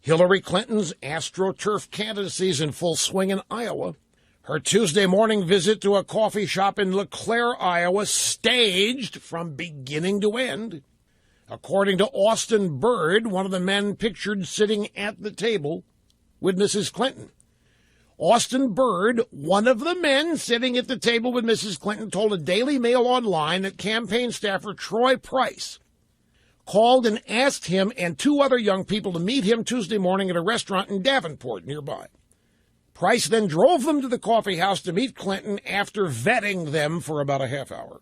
Hillary Clinton's AstroTurf candidacy is in full swing in Iowa. Her Tuesday morning visit to a coffee shop in LeClaire, Iowa, staged from beginning to end. According to Austin Bird, one of the men pictured sitting at the table with Mrs. Clinton. Austin Bird, one of the men sitting at the table with Mrs. Clinton, told a Daily Mail Online that campaign staffer Troy Price called and asked him and two other young people to meet him Tuesday morning at a restaurant in Davenport nearby. Price then drove them to the coffee house to meet Clinton after vetting them for about a half hour.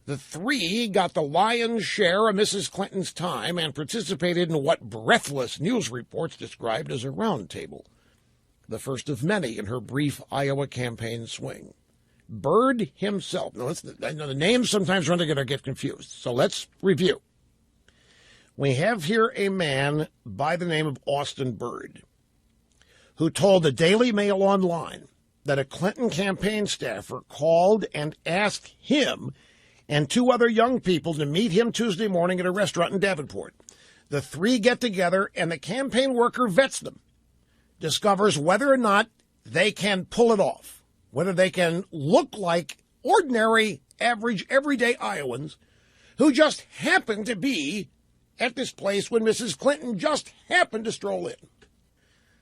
The three got the lion's share of Mrs. Clinton's time and participated in what breathless news reports described as a round table, the first of many in her brief Iowa campaign swing. Bird himself. Now, the names sometimes run together, get confused. So let's review. We have here a man by the name of Austin Bird, who told the Daily Mail Online that a Clinton campaign staffer called and asked him and two other young people to meet him Tuesday morning at a restaurant in Davenport. The three get together, and the campaign worker vets them, discovers whether or not they can pull it off, whether they can look like ordinary, average, everyday Iowans who just happen to be at this place when Mrs. Clinton just happened to stroll in.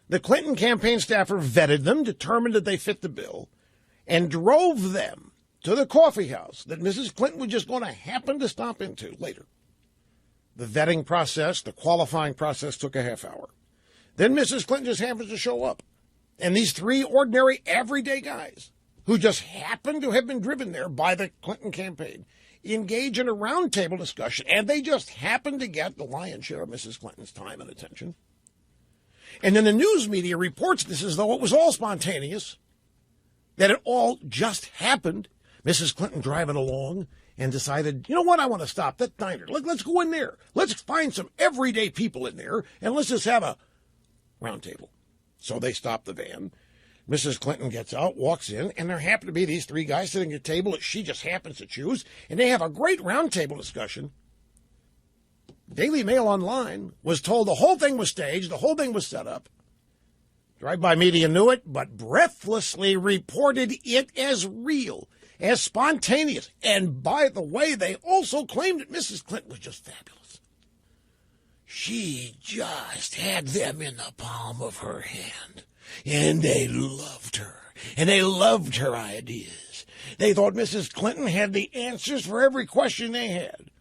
The Clinton campaign staffer vetted them, determined that they fit the bill, and drove them to the coffee house that Mrs. Clinton was just going to happen to stop into later. The vetting process, the qualifying process, took a half hour. Then Mrs. Clinton just happens to show up. And these three ordinary, everyday guys who just happened to have been driven there by the Clinton campaign engage in a roundtable discussion, and they just happened to get the lion's share of Mrs. Clinton's time and attention. And then the news media reports this as though it was all spontaneous, that it all just happened. Mrs. Clinton driving along and decided, you know what, I want to stop that diner. Let's go in there. Let's find some everyday people in there, and let's just have a round table. So they stop the van. Mrs. Clinton gets out, walks in, and there happen to be these three guys sitting at a table that she just happens to choose, and they have a great round table discussion. Daily Mail Online was told the whole thing was staged, the whole thing was set up. Drive-by media knew it, but breathlessly reported it as real, as spontaneous. And by the way, they also claimed that Mrs. Clinton was just fabulous. She just had them in the palm of her hand, and they loved her, and they loved her ideas. They thought Mrs. Clinton had the answers for every question they had.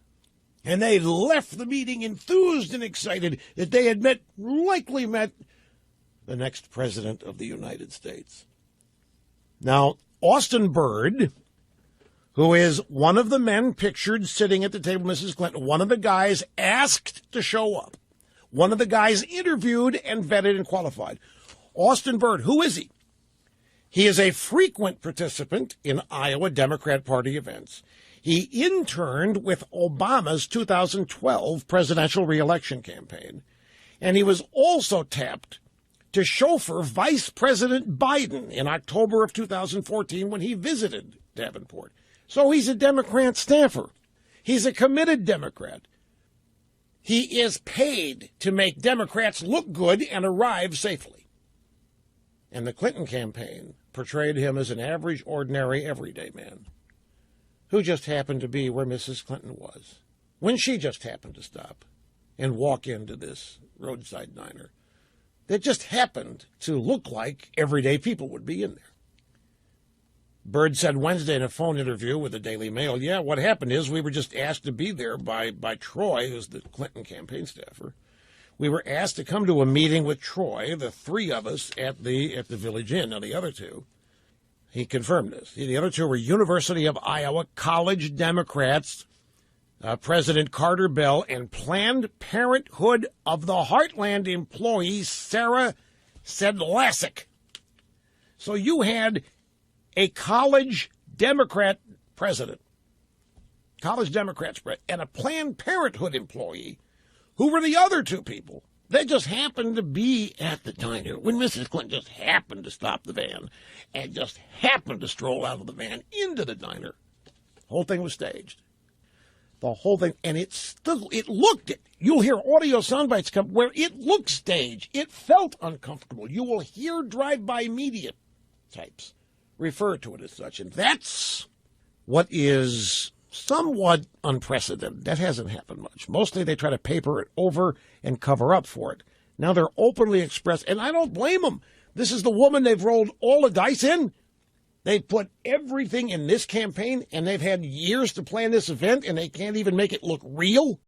And they left the meeting enthused and excited that they had likely met the next president of the United States. Now, Austin Bird, who is one of the men pictured sitting at the table with Mrs. Clinton, one of the guys asked to show up, one of the guys interviewed and vetted and qualified. Austin Bird, who is he? He is a frequent participant in Iowa Democrat Party events. He interned with Obama's 2012 presidential reelection campaign, and he was also tapped to chauffeur Vice President Biden in October of 2014 when he visited Davenport. So he's a Democrat staffer. He's a committed Democrat. He is paid to make Democrats look good and arrive safely. And the Clinton campaign portrayed him as an average, ordinary, everyday man who just happened to be where Mrs. Clinton was when she just happened to stop and walk into this roadside diner that just happened to look like everyday people would be in there. Bird said Wednesday in a phone interview with the Daily Mail, yeah, what happened is we were just asked to be there by Troy, who's the Clinton campaign staffer. We were asked to come to a meeting with Troy, the three of us at the Village Inn. Now, the other two, he confirmed this. The other two were University of Iowa college Democrats, President Carter Bell, and Planned Parenthood of the Heartland employee Sarah Sedlacek. So you had a college Democrat president, college Democrats president, and a Planned Parenthood employee who were the other two people. They just happened to be at the diner when Mrs. Clinton just happened to stop the van and just happened to stroll out of the van into the diner. The whole thing was staged. the whole thing, and it looked it. You'll hear audio sound bites come where it looked staged. It felt uncomfortable. You will hear drive-by media types refer to it as such, and that's what is somewhat unprecedented. That hasn't happened much. Mostly they try to paper it over and cover up for it. Now they're openly expressed, and I don't blame them. This is the woman they've rolled all the dice in. They've put everything in this campaign, and they've had years to plan this event, and they can't even make it look real.